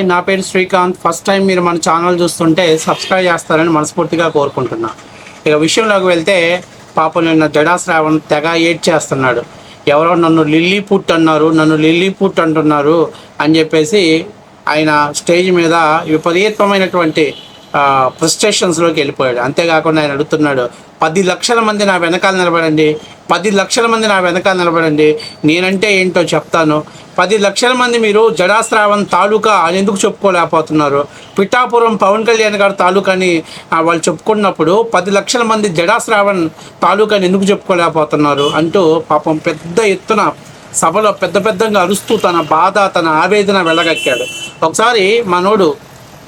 నా పేరు Srikanth. First time మీరు మన ఛానల్ చూస్తుంటే సబ్స్క్రైబ్ చేస్తారని మనస్ఫూర్తిగా కోరుకుంటున్నా. ఇక విషయంలోకి వెళ్తే పాపం నిన్న జడా శ్రావణ్ తెగ ఏడ్చేస్తున్నాడు. ఎవరో నన్ను లిల్లీ పుట్ అన్నారు, నన్ను లిల్లీ పుట్ అంటున్నారు అని చెప్పేసి ఆయన స్టేజ్ మీద విపరీతమైనటువంటి ఫ్రస్ట్రేషన్స్లోకి వెళ్ళిపోయాడు. అంతేకాకుండా ఆయన అడుగుతున్నాడు, 10 లక్షల మంది నా వెనకాల నిలబడండి, 10 లక్షల మంది నా వెనకాల నిలబడండి, నేనంటే ఏంటో చెప్తాను. 10 లక్షల మంది మీరు జడా శ్రావణ్ తాలూకా అని ఎందుకు చెప్పుకోలేకపోతున్నారు? పిఠాపురం పవన్ కళ్యాణ్ గారు తాలూకా అని వాళ్ళు చెప్పుకున్నప్పుడు 10 లక్షల మంది జడా శ్రావణ్ తాలూకా అని ఎందుకు చెప్పుకోలేకపోతున్నారు అంటూ పాపం పెద్ద ఎత్తున సభలో పెద్దగా అరుస్తూ తన బాధ, తన ఆవేదన వెళ్ళగక్కాడు. ఒకసారి మనోడు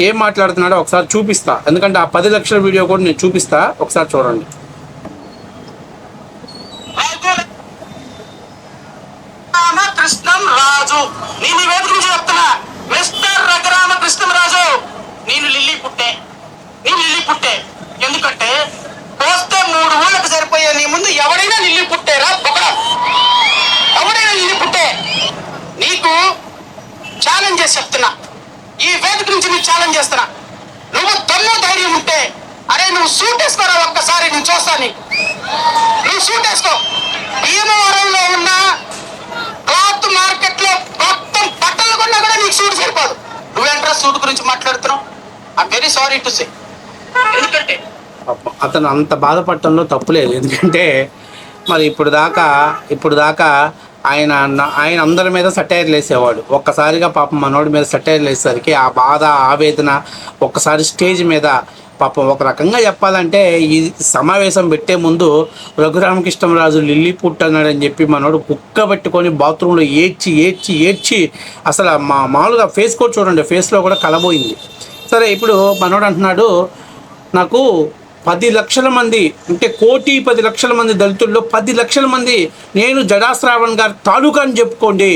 ఏం మాట్లాడుతున్నాడో ఒకసారి చూపిస్తా, ఎందుకంటే ఆ 10 లక్షల వీడియో కూడా నేను చూపిస్తా, ఒకసారి చూడండి. కృష్ణం రాజు, నేను ఈ వేదిక నుంచి చెప్తున్నా, మిస్టర్ రఘురామ కృష్ణం రాజు, నేను లిల్లీ పుట్టే. ఎందుకంటే పోస్తే 3 ఊళ్ళకు సరిపోయే నీ ముందు ఎవడైనా లిల్లీ పుట్టేరా? ఎవడైనా లిల్లీ పుట్టే. నీకు ఛాలెంజ్ చేసి చెప్తున్నా, ఈ వేదిక నుంచి నీకు ఛాలెంజ్ చేస్తున్నా. నువ్వు దమ్ము ధైర్యం ఉంటే అరే నువ్వు సూట్ వేసుకోరా, ఒక్కసారి నేను చూస్తాను. నువ్వు సూట్ వేసుకో. భీమవరంలో ఉన్న క్లాత్ మార్కెట్ లో మొత్తం బట్టలు కొన్నా కూడా నీకు సూట్ సరిపోదు. నువ్వేంట్రా సూట్ గురించి మాట్లాడుతున్నావు? I'm very sorry to say. ఎందుకంటే అతను అంత బాధపడటంలో తప్పులేదు. ఎందుకంటే మరి ఇప్పుడు దాకా ఆయన అందరి మీద సటైర్లు వేసేవాడు. ఒక్కసారిగా పాపం మనోడి మీద సటైర్లు వేసేసరికి ఆ బాధ, ఆవేదన ఒక్కసారి స్టేజ్ మీద పాపం ఒక రకంగా చెప్పాలంటే ఈ సమావేశం పెట్టే ముందు రఘురామకృష్ణరాజు లిల్లీ పుట్ అన్నాడని చెప్పి మనోడు కుక్క పెట్టుకొని బాత్రూంలో ఏడ్చి అసలు మామూలుగా ఫేస్ కూడా చూడండి, ఫేస్లో కూడా కలబోయింది. సరే, ఇప్పుడు మనోడు అంటున్నాడు, నాకు 10 లక్షల మంది అంటే 1,10,00,000 మంది దళితుల్లో 10 లక్షల మంది నేను జడా శ్రావణ్ గారి తాలూకా అని చెప్పుకోండి.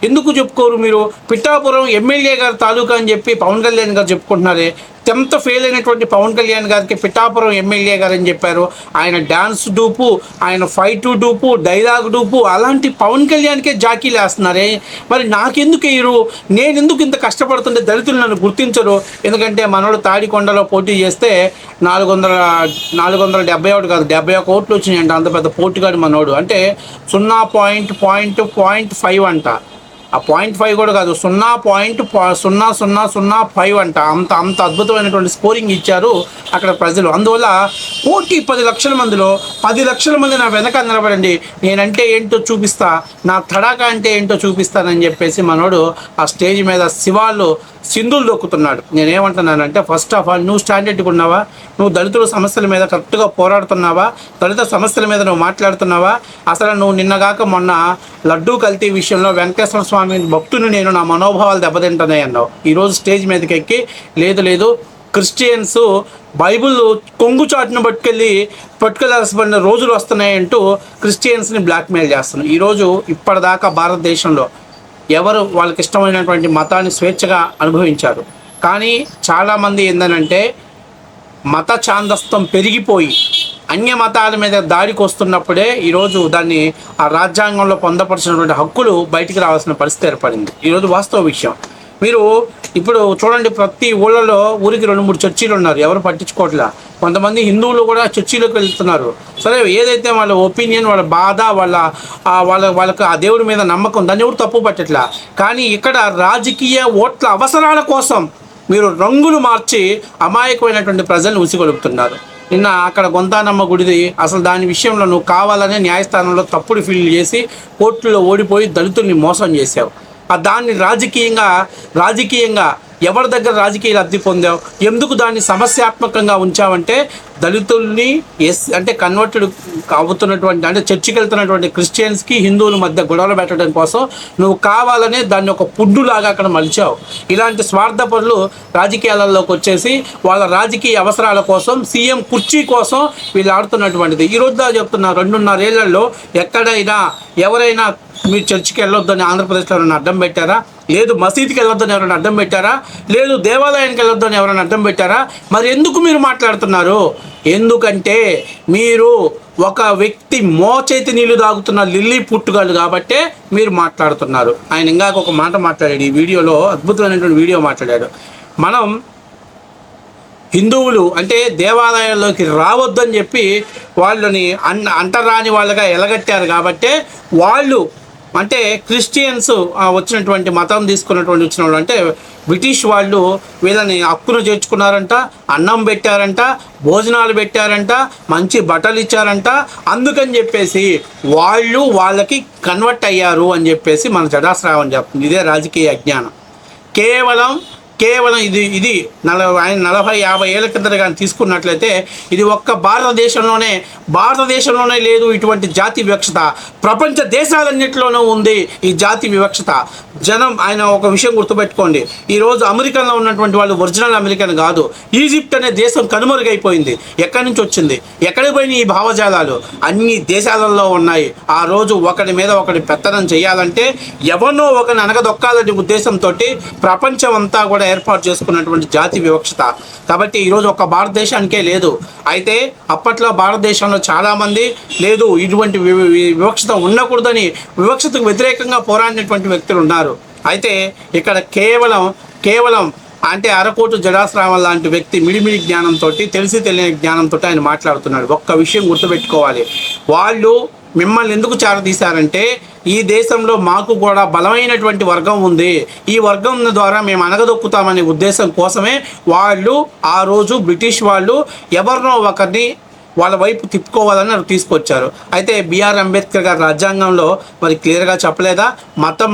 ఎందుకు చెప్పుకోరు మీరు? పిఠాపురం ఎమ్మెల్యే గారి తాలూకా అని చెప్పి పవన్ కళ్యాణ్ గారు చెప్పుకుంటున్నారే. 10th ఫెయిల్ అయినటువంటి పవన్ కళ్యాణ్ గారికి పిఠాపురం ఎమ్మెల్యే గారు అని చెప్పారు. ఆయన డ్యాన్స్ డూపు, ఆయన ఫైట్ డూపు, డైలాగ్ డూపు, అలాంటి పవన్ కళ్యాణ్కే జాకీలు వేస్తున్నారే. మరి నాకెందుకు వేయరు? నేను ఎందుకు ఇంత కష్టపడుతుంటే దళితులు నన్ను గుర్తించరు? ఎందుకంటే మనోడు తాడికొండలో పోటీ చేస్తే 471 కాదు 71 ఓట్లు వచ్చినాయంట. అంత పెద్ద పోటీగాడు మనోడు. అంటే 0.5 అంట. ఆ 0.5 కూడా కాదు, 0.0005 అంట. అంత అద్భుతమైనటువంటి స్కోరింగ్ ఇచ్చారు అక్కడ ప్రజలు. అందువల్ల 1,10,00,000 మందిలో 10 లక్షల మంది నా వెనక నిలబడండి, నేనంటే ఏంటో చూపిస్తా, నా తడాకా అంటే ఏంటో చూపిస్తానని చెప్పేసి మనోడు ఆ స్టేజ్ మీద శివాళ్ళు సింధులు దొక్కుతున్నాడు. నేనేమంటున్నానంటే, ఫస్ట్ ఆఫ్ ఆల్ నువ్వు స్టాండర్డ్గా ఉన్నావా? నువ్వు దళితుల సమస్యల మీద కరెక్ట్గా పోరాడుతున్నావా? దళిత సమస్యల మీద నువ్వు మాట్లాడుతున్నావా? అసలు నువ్వు నిన్నగాక మొన్న లడ్డూ కల్తీ విషయంలో వెంకటేశ్వర స్వామి భక్తుని నేను నా మనోభావాలు దెబ్బతింటున్నాయి అన్నావు. ఈరోజు స్టేజ్ మీదకి ఎక్కి లేదు క్రిస్టియన్స్ బైబుల్ కొంగు చాటును పట్టుకెళ్ళాల్సిన రోజులు వస్తున్నాయంటూ క్రిస్టియన్స్ని బ్లాక్మెయిల్ చేస్తున్నావు. ఈరోజు ఇప్పటిదాకా భారతదేశంలో ఎవరు వాళ్ళకి ఇష్టమైనటువంటి మతాన్ని స్వేచ్ఛగా అనుభవించారు. కానీ చాలామంది ఏంటంటే మత ఛాందస్తం పెరిగిపోయి అన్య మతాల మీద దాడికి వస్తున్నప్పుడే ఈరోజు దాన్ని ఆ రాజ్యాంగంలో పొందపరిచినటువంటి హక్కులు బయటికి రావాల్సిన పరిస్థితి ఏర్పడింది. ఈరోజు వాస్తవ విషయం. మీరు ఇప్పుడు చూడండి, ప్రతి ఊళ్ళలో ఊరికి 2-3 చర్చీలు ఉన్నారు, ఎవరు పట్టించుకోవట్లా. కొంతమంది హిందువులు కూడా చర్చిలోకి వెళ్తున్నారు. సరే, ఏదైతే వాళ్ళ ఒపీనియన్, వాళ్ళ బాధ, వాళ్ళకు ఆ దేవుడి మీద నమ్మకం, దాన్ని ఎవరు తప్పు పట్టట్లా. కానీ ఇక్కడ రాజకీయ ఓట్ల అవసరాల కోసం మీరు రంగులు మార్చి అమాయకమైనటువంటి ప్రజల్ని ఉసిగొలుపుతున్నారు. నిన్న అక్కడ గొంతానమ్మ గుడిది అసలు దాని విషయంలో నువ్వు కావాలనే న్యాయస్థానంలో తప్పుడు ఫీల్ చేసి కోర్టులో ఓడిపోయి దళితుల్ని మోసం చేశావు. దాన్ని రాజకీయంగా ఎవరి దగ్గర రాజకీయ లబ్ధి పొందావు? ఎందుకు దాన్ని సమస్యాత్మకంగా ఉంచావంటే దళితుల్ని అంటే కన్వర్టెడ్ అవుతున్నటువంటి, అంటే చర్చికి వెళ్తున్నటువంటి క్రిస్టియన్స్కి హిందువుల మధ్య గొడవలు పెట్టడం కోసం నువ్వు కావాలనే దాన్ని ఒక పుడ్డులాగా అక్కడ మలిచావు. ఇలాంటి స్వార్థపరులు రాజకీయాలలోకి వచ్చేసి వాళ్ళ రాజకీయ అవసరాల కోసం, సీఎం కుర్చీ కోసం వీళ్ళు ఆడుతున్నటువంటిది. ఈరోజు చెప్తున్నా, 2.5 ఏళ్లలో ఎక్కడైనా ఎవరైనా మీరు చర్చికి వెళ్ళొద్దని ఆంధ్రప్రదేశ్లో ఎవరైనా అడ్డం పెట్టారా? లేదు. మసీద్కి వెళ్ళొద్దని ఎవరైనా అడ్డం పెట్టారా? లేదు. దేవాలయానికి వెళ్ళొద్దని ఎవరైనా అడ్డం పెట్టారా? మరి ఎందుకు మీరు మాట్లాడుతున్నారు? ఎందుకంటే మీరు ఒక వ్యక్తి మోచేతి నీళ్లు తాగుతున్న లిల్లీ పుట్టుగాళ్ళు కాబట్టే మీరు మాట్లాడుతున్నారు. ఆయన ఇందాక ఒక మాట మాట్లాడాడు, ఈ వీడియోలో అద్భుతమైనటువంటి వీడియో మాట్లాడాడు. మనం హిందువులు అంటే దేవాలయాల్లోకి రావద్దని చెప్పి వాళ్ళని అంటరాని వాళ్ళగా ఎలగట్టారు కాబట్టే వాళ్ళు అంటే క్రిస్టియన్స్ వచ్చినటువంటి మతం తీసుకున్నటువంటి వచ్చిన వాళ్ళు అంటే బ్రిటిష్ వాళ్ళు వీళ్ళని హక్కును చేర్చుకున్నారంట, అన్నం పెట్టారంట, భోజనాలు పెట్టారంట, మంచి బట్టలు ఇచ్చారంట. అందుకని చెప్పేసి వాళ్ళకి కన్వర్ట్ అయ్యారు అని చెప్పేసి మన జడాశ్రావణ్ చెప్తుంది. ఇదే రాజకీయ అజ్ఞానం. కేవలం ఇది 40-50 ఏళ్ళ కింద కానీ తీసుకున్నట్లయితే ఇది ఒక్క భారతదేశంలోనే లేదు ఇటువంటి జాతి వివక్షత. ప్రపంచ దేశాలన్నింటిలోనూ ఉంది ఈ జాతి వివక్షత. ఆయన ఒక విషయం గుర్తుపెట్టుకోండి, ఈరోజు అమెరికన్లో ఉన్నటువంటి వాళ్ళు ఒరిజినల్ అమెరికన్ కాదు. ఈజిప్ట్ అనే దేశం కనుమరుగైపోయింది. ఎక్కడి నుంచి వచ్చింది? ఎక్కడికి పోయినాయి ఈ భావజాలాలు? అన్ని దేశాలలో ఉన్నాయి. ఆ రోజు ఒకటి మీద ఒకటి పెత్తనం చేయాలంటే ఎవరినో ఒకరిని అనగదొక్కాలనే ఉద్దేశంతో ప్రపంచం అంతా కూడా ఏర్పాటు చేసుకున్నటువంటి జాతి వివక్షత. కాబట్టి ఈరోజు ఒక భారతదేశానికే లేదు. అయితే అప్పట్లో భారతదేశంలో చాలామంది లేదు ఇటువంటి వివక్షత ఉండకూడదని వివక్షతకు వ్యతిరేకంగా పోరాడినటువంటి వ్యక్తులు ఉన్నారు. అయితే ఇక్కడ కేవలం అంటే అరకోటు జడాశ్రావణ్ లాంటి వ్యక్తి మిడిమిడి జ్ఞానంతో తెలిసి తెలియని జ్ఞానంతో ఆయన మాట్లాడుతున్నాడు. ఒక్క విషయం గుర్తుపెట్టుకోవాలి, వాళ్ళు మిమ్మల్ని ఎందుకు చేరదీశారంటే ఈ దేశంలో మాకు కూడా బలమైనటువంటి వర్గం ఉంది, ఈ వర్గం ద్వారా మేము అనగదొక్కుతామనే ఉద్దేశం కోసమే వాళ్ళు ఆ రోజు బ్రిటిష్ వాళ్ళు ఎవరినో ఒకరిని వాళ్ళ వైపు తిప్పుకోవాలని తీసుకొచ్చారు. అయితే బిఆర్ అంబేద్కర్ గారు రాజ్యాంగంలో మరి క్లియర్గా చెప్పలేదా? మతం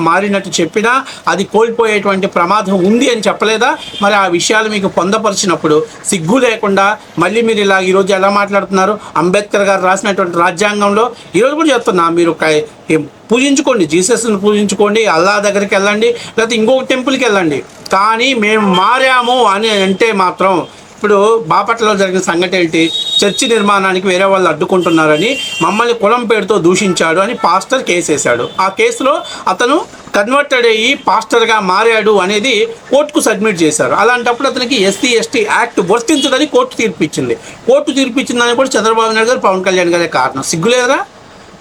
మారినట్టు చెప్పినా అది కోల్పోయేటువంటి ప్రమాదం ఉంది అని చెప్పలేదా? మరి ఆ విషయాలు మీకు పొందపరిచినప్పుడు సిగ్గు లేకుండా మళ్ళీ మీరు ఈరోజు ఎలా మాట్లాడుతున్నారు? అంబేద్కర్ గారు రాసినటువంటి రాజ్యాంగంలో ఈరోజు కూడా చెప్తున్నా, మీరు పూజించుకోండి, జీసస్ని పూజించుకోండి, అల్లా దగ్గరికి వెళ్ళండి, లేకపోతే ఇంకొక టెంపుల్కి వెళ్ళండి. కానీ మేము మారాము అని అంటే మాత్రం ఇప్పుడు బాపట్లలో జరిగిన సంఘటన ఏంటి? చర్చి నిర్మాణానికి వేరే వాళ్ళు అడ్డుకుంటున్నారని మమ్మల్ని కులం పేరుతో దూషించాడు అని పాస్టర్ కేసు వేశాడు. ఆ కేసులో అతను కన్వర్టెడ్ అయ్యి పాస్టర్గా మారాడు అనేది కోర్టుకు సబ్మిట్ చేశారు. అలాంటప్పుడు అతనికి SC/ST యాక్ట్ వర్తించదని కోర్టు తీర్పిచ్చింది. తీర్పిచ్చిందని కూడా చంద్రబాబు నాయుడు గారు, పవన్ కళ్యాణ్ గారే కారణం. సిగ్గులేదురా?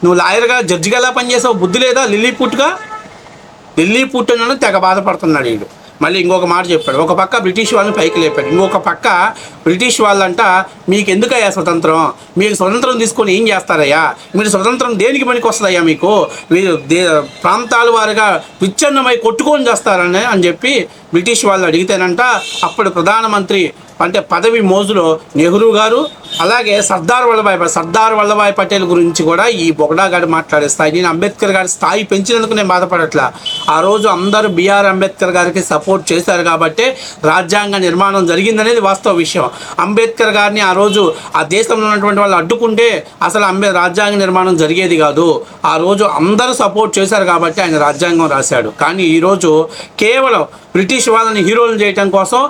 నువ్వు లాయర్గా జడ్జిగా ఎలా పనిచేసావు? బుద్ధి లేదా? లిల్లీ పుట్ అని తెగ బాధపడుతున్నాడు వీడు. మళ్ళీ ఇంకొక మాట చెప్పాడు, ఒక పక్క బ్రిటిష్ వాళ్ళని పైకి లేపాడు, ఇంకొక పక్క బ్రిటిష్ వాళ్ళంట మీకు ఎందుకయ్యా స్వతంత్రం, మీకు స్వతంత్రం తీసుకొని ఏం చేస్తారయ్యా, మీరు స్వతంత్రం దేనికి పనికి వస్తుందయ్యా, మీకు మీరు ప్రాంతాల వారిగా విచ్ఛిన్నమై కొట్టుకొని చేస్తారని చెప్పి బ్రిటిష్ వాళ్ళు అడిగితేనంట అప్పుడు ప్రధానమంత్రి అంటే పదవి మోజులో నెహ్రూ గారు అలాగే సర్దార్ వల్లభాయ్ పటేల్ గురించి కూడా ఈ బొగడాగాడు మాట్లాడే స్థాయి. నేను అంబేద్కర్ గారి స్థాయి పెంచినందుకు నేను బాధపడట్లా. ఆ రోజు అందరూ బిఆర్ అంబేద్కర్ గారికి సపోర్ట్ చేశారు కాబట్టి రాజ్యాంగ నిర్మాణం జరిగిందనేది వాస్తవ విషయం. అంబేద్కర్ గారిని ఆ రోజు ఆ దేశంలో ఉన్నటువంటి వాళ్ళు అడ్డుకుంటే అసలు రాజ్యాంగ నిర్మాణం జరిగేది కాదు. ఆ రోజు అందరూ సపోర్ట్ చేశారు కాబట్టి ఆయన రాజ్యాంగం రాశాడు. కానీ ఈరోజు కేవలం బ్రిటిష్ వాళ్ళని హీరోలను చేయటం కోసం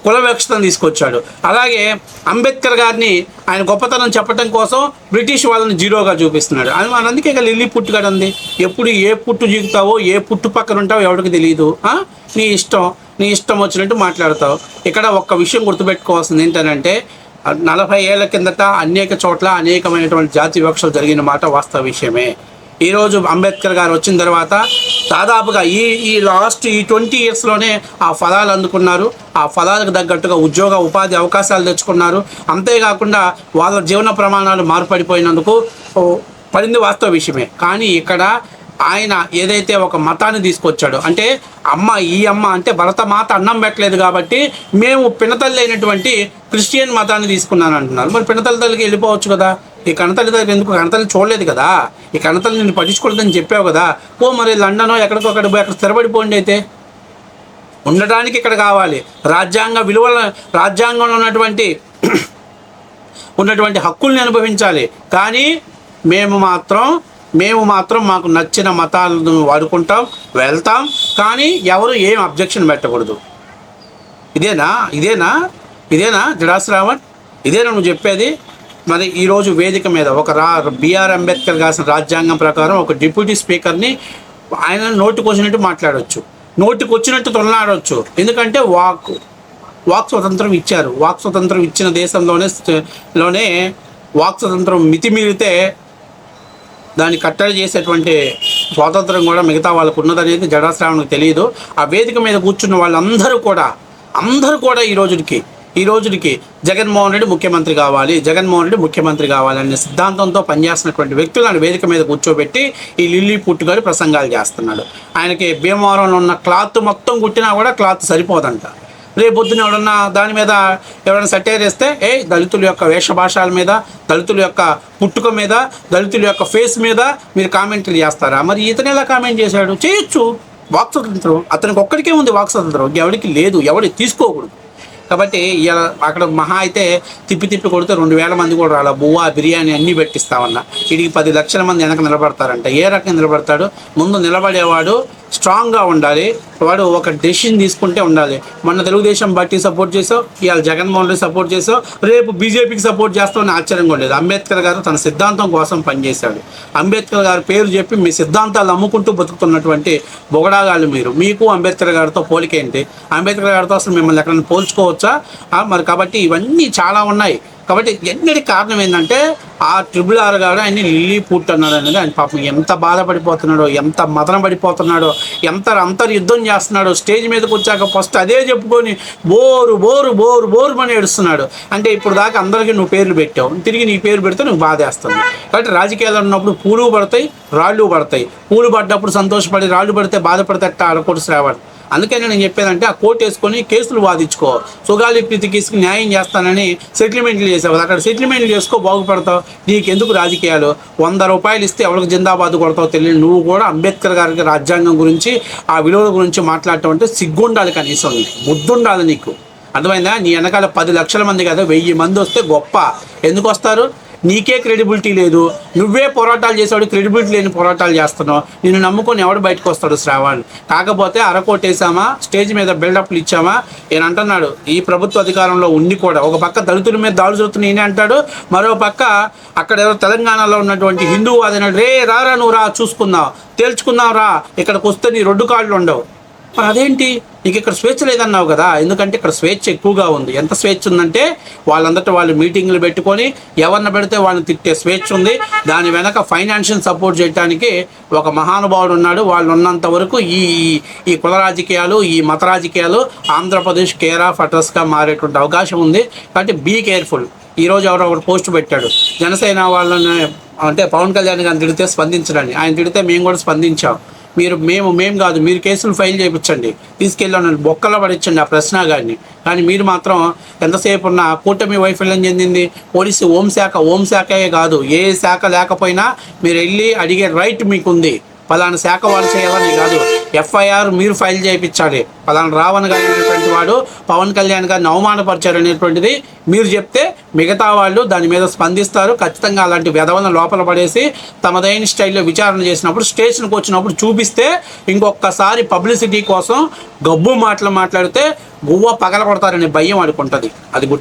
కుల వివక్షతను తీసుకొచ్చాడు. అలాగే అంబేద్కర్ గారిని ఆయన గొప్పతనం చెప్పడం కోసం బ్రిటిష్ వాళ్ళని జీరోగా చూపిస్తున్నాడు. అందుకే ఇక లిల్లీ పుట్టుగాడు ఉంది. ఎప్పుడు ఏ పుట్టు జీగుతావో ఏ పుట్టు పక్కన ఉంటావో ఎవరికి తెలియదు. నీ ఇష్టం వచ్చినట్టు మాట్లాడతావు. ఇక్కడ ఒక్క విషయం గుర్తుపెట్టుకోవాల్సింది ఏంటంటే 40 ఏళ్ల కిందట అనేక చోట్ల అనేకమైనటువంటి జాతి వివక్షలు జరిగిన మాట వాస్తవ విషయమే. ఈరోజు అంబేద్కర్ గారు వచ్చిన తర్వాత దాదాపుగా ఈ లాస్ట్ 20 ఇయర్స్లోనే ఆ ఫలాలు అందుకున్నారు. ఆ ఫలాలకు తగ్గట్టుగా ఉపాధి అవకాశాలు తెచ్చుకున్నారు. అంతేకాకుండా వాళ్ళ జీవన ప్రమాణాలు మార్పడిపోయినందుకు పడింది వాస్తవ విషయమే. కానీ ఇక్కడ ఆయన ఏదైతే ఒక మతాన్ని తీసుకొచ్చాడో అంటే ఈ అమ్మ అంటే భరతమాత అన్నం పెట్టలేదు కాబట్టి మేము పినతల్లి అయినటువంటి క్రిస్టియన్ మతాన్ని తీసుకున్నాను అంటున్నారు. మరి పినతల్లి తల్లికి వెళ్ళిపోవచ్చు కదా. ఈ కణతల్లి దగ్గర ఎందుకు? కణతల్లి చూడలేదు కదా, ఈ కణతల్లి నేను పట్టించుకోలేదని చెప్పావు కదా. మరి లండనో ఎక్కడికో పోయి అక్కడ స్థిరపడిపోండి. అయితే ఉండటానికి ఇక్కడ కావాలి. రాజ్యాంగంలో ఉన్నటువంటి హక్కుల్ని అనుభవించాలి. కానీ మేము మాత్రం మాకు నచ్చిన మతాలను వాడుకుంటాం, వెళ్తాం. కానీ ఎవరు ఏం అబ్జెక్షన్ పెట్టకూడదు. ఇదేనా జడాశ్రావణ్? ఇదేనా నువ్వు చెప్పేది? మరి ఈరోజు వేదిక మీద బిఆర్ అంబేద్కర్ గారి రాజ్యాంగం ప్రకారం ఒక డిప్యూటీ స్పీకర్ని ఆయన నోటికి వచ్చినట్టు మాట్లాడవచ్చు, నోటికి వచ్చినట్టు తొలనాడవచ్చు. ఎందుకంటే వాక్ స్వతంత్రం ఇచ్చారు. వాక్ స్వతంత్రం ఇచ్చిన దేశంలోనే వాక్ స్వతంత్రం మితిమీరితే దాన్ని కట్టడి చేసేటువంటి స్వాతంత్రం కూడా మిగతా వాళ్ళకు ఉన్నదనేది జడాశ్రావణకు తెలియదు. ఆ వేదిక మీద కూర్చున్న వాళ్ళందరూ కూడా ఈ రోజుకి జగన్మోహన్ రెడ్డి ముఖ్యమంత్రి కావాలి అనే సిద్ధాంతంతో పనిచేస్తున్నటువంటి వ్యక్తులను వేదిక మీద కూర్చోబెట్టి ఈ లిల్లీ పుట్టుగారు ప్రసంగాలు చేస్తున్నాడు. ఆయనకి భీమవరంలో ఉన్న క్లాత్ మొత్తం కుట్టినా కూడా క్లాత్ సరిపోదంట. రేపొద్దున దాని మీద ఎవరైనా సటైర్ వేస్తే దళితుల యొక్క వేషభాషల మీద, దళితుల యొక్క పుట్టుక మీద, దళితుల యొక్క ఫేస్ మీద మీరు కామెంటరీ చేస్తారా? మరి ఇతను ఎలా కామెంట్ చేశాడు? చేయొచ్చు. వాక్ స్వతంత్రం అతనికి ఒక్కడికే ఉంది. వాక్ స్వతంత్రం ఎవరికి లేదు, ఎవరికి తీసుకోకూడదు. కాబట్టి ఇలా అక్కడ మహా అయితే తిప్పి కొడితే 2000 మంది కూడా రాలా. బువ్వా బిర్యానీ అన్నీ పెట్టిస్తామన్నా. వీడికి 10 లక్షల మంది వెనక నిలబడతారంట. ఏ రకంగా నిలబడతాడు? ముందు నిలబడేవాడు స్ట్రాంగ్గా ఉండాలి. వాడు ఒక డెసిషన్ తీసుకుంటే ఉండాలి. మొన్న తెలుగుదేశం పార్టీ సపోర్ట్ చేసావు, ఇవాళ జగన్మోహన్ రెడ్డి సపోర్ట్ చేసావు, రేపు బీజేపీకి సపోర్ట్ చేస్తామని ఆశ్చర్యంగా ఉండేది. అంబేద్కర్ గారు తన సిద్ధాంతం కోసం పనిచేశాడు. అంబేద్కర్ గారి పేరు చెప్పి మీ సిద్ధాంతాలు అమ్ముకుంటూ బతుకుతున్నటువంటి బొగడాగాళ్ళు మీరు. మీకు అంబేద్కర్ గారితో పోలిక ఏంటి? అంబేద్కర్ గారితో అసలు మిమ్మల్ని ఎక్కడైనా పోల్చుకోవచ్చా? మరి కాబట్టి ఇవన్నీ చాలా ఉన్నాయి. కాబట్టి ఎన్నటి కారణం ఏంటంటే ఆ RRR గారు ఆయన్ని లిల్లీ పుట్ అన్నాడు అనేది. ఆయన పాపం ఎంత బాధపడిపోతున్నాడో, ఎంత మదన పడిపోతున్నాడో, ఎంత అంతర్యుద్ధం చేస్తున్నాడో. స్టేజ్ మీదకి వచ్చాక ఫస్ట్ అదే చెప్పుకొని బోరు అని ఏడుస్తున్నాడు. అంటే ఇప్పుడు దాకా అందరికీ నువ్వు పేర్లు పెట్టావు, తిరిగి నీ పేరు పెడితే నువ్వు బాధేస్తావు. కాబట్టి రాజకీయాలు ఉన్నప్పుడు పూలు పడతాయి, రాళ్ళు పడతాయి. పూలు పడ్డప్పుడు సంతోషపడి, రాళ్ళు పడితే బాధపడితే అట్ట ఆడకూడదు శ్రావణ్. అందుకని నేను చెప్పేదంటే ఆ కోర్టు వేసుకొని కేసులు వాదించుకో. సుగాలి ప్రీతికి న్యాయం చేస్తానని సెటిల్మెంట్లు చేసావు, అక్కడ సెటిల్మెంట్లు చేసుకో, బాగుపడతావు. నీకెందుకు రాజకీయాలు? 100 రూపాయలు ఇస్తే ఎవరికి జిందాబాద్ కొడతావు తెలియదు. నువ్వు కూడా అంబేద్కర్ గారికి రాజ్యాంగం గురించి, ఆ విలువల గురించి మాట్లాడటం అంటే సిగ్గుండాలి, కనీసం నీకు బుద్ధుండాలి. నీకు అర్థమైందా? నీ వెనకాల 10 లక్షల మంది కదా, 1000 మంది వస్తే గొప్ప. ఎందుకు వస్తారు? నీకే క్రెడిబిలిటీ లేదు. నువ్వే పోరాటాలు చేసాడు, క్రెడిబిలిటీ లేని పోరాటాలు చేస్తున్నావు. నిన్ను నమ్ముకొని ఎవడు బయటకు వస్తాడు శ్రావణ్? కాకపోతే అరకోటేసామా, స్టేజ్ మీద బిల్డప్లు ఇచ్చామా? ఈయన అంటున్నాడు ఈ ప్రభుత్వ అధికారంలో ఉండి కూడా ఒక పక్క దళితుల మీద దాడులు జరుగుతున్నాయి ఈయన అంటాడు, మరో పక్క అక్కడ ఎవరో తెలంగాణలో ఉన్నటువంటి హిందువు అదన్నాడు, రారా నువ్వు రా, చూసుకుందాం, తేల్చుకుందాం రా, ఇక్కడికి వస్తే నీ 2 కాళ్ళు ఉండవు. మరి అదేంటి? నీకు ఇక్కడ స్వేచ్ఛ లేదన్నావు కదా. ఎందుకంటే ఇక్కడ స్వేచ్ఛ ఎక్కువగా ఉంది. ఎంత స్వేచ్ఛ ఉందంటే వాళ్ళందరూ వాళ్ళు మీటింగ్లు పెట్టుకొని ఎవరిని పెడితే వాళ్ళని తిట్టే స్వేచ్ఛ ఉంది. దాని వెనక ఫైనాన్షియల్ సపోర్ట్ చేయడానికి ఒక మహానుభావుడు ఉన్నాడు. వాళ్ళు ఉన్నంత వరకు ఈ కుల రాజకీయాలు, ఈ మత రాజకీయాలు ఆంధ్రప్రదేశ్ కేర్ ఆఫ్ అడ్రస్గా మారేటువంటి అవకాశం ఉంది. కాబట్టి బీ కేర్ఫుల్. ఈరోజు ఎవరో ఒకటి పోస్ట్ పెట్టాడు, జనసేన వాళ్ళని అంటే పవన్ కళ్యాణ్ గారిని తిడితే స్పందించడానికి. ఆయన తిడితే మేము కూడా స్పందించాం. మేము కాదు, మీరు కేసులు ఫైల్ చేయించండి, తీసుకెళ్ళి బొక్కలో పడించండి ఆ ప్రశ్న గారిని. కానీ మీరు మాత్రం ఎంతసేపు ఉన్న కూటమి వైఫల్యం చెందింది. పోలీసు హోంశాఖే కాదు, ఏ శాఖ లేకపోయినా మీరు వెళ్ళి అడిగే రైట్ మీకుంది. పలానా శాఖ వాళ్ళు చేయాలని కాదు, FIR మీరు ఫైల్ చేయించాలి. పలానా రావణ్ గారు అనేటువంటి వాడు పవన్ కళ్యాణ్ గారిని అవమానపరిచారు అనేటువంటిది మీరు చెప్తే మిగతా వాళ్ళు దాని మీద స్పందిస్తారు. ఖచ్చితంగా అలాంటి వెధవలను లోపల పడేసి తమదైన స్టైల్లో విచారణ చేసినప్పుడు, స్టేషన్కి వచ్చినప్పుడు చూపిస్తే ఇంకొకసారి పబ్లిసిటీ కోసం గబ్బు మాటలు మాట్లాడితే గువ్వ పగల కొడతారనే భయం అనుకుంటుంది. అది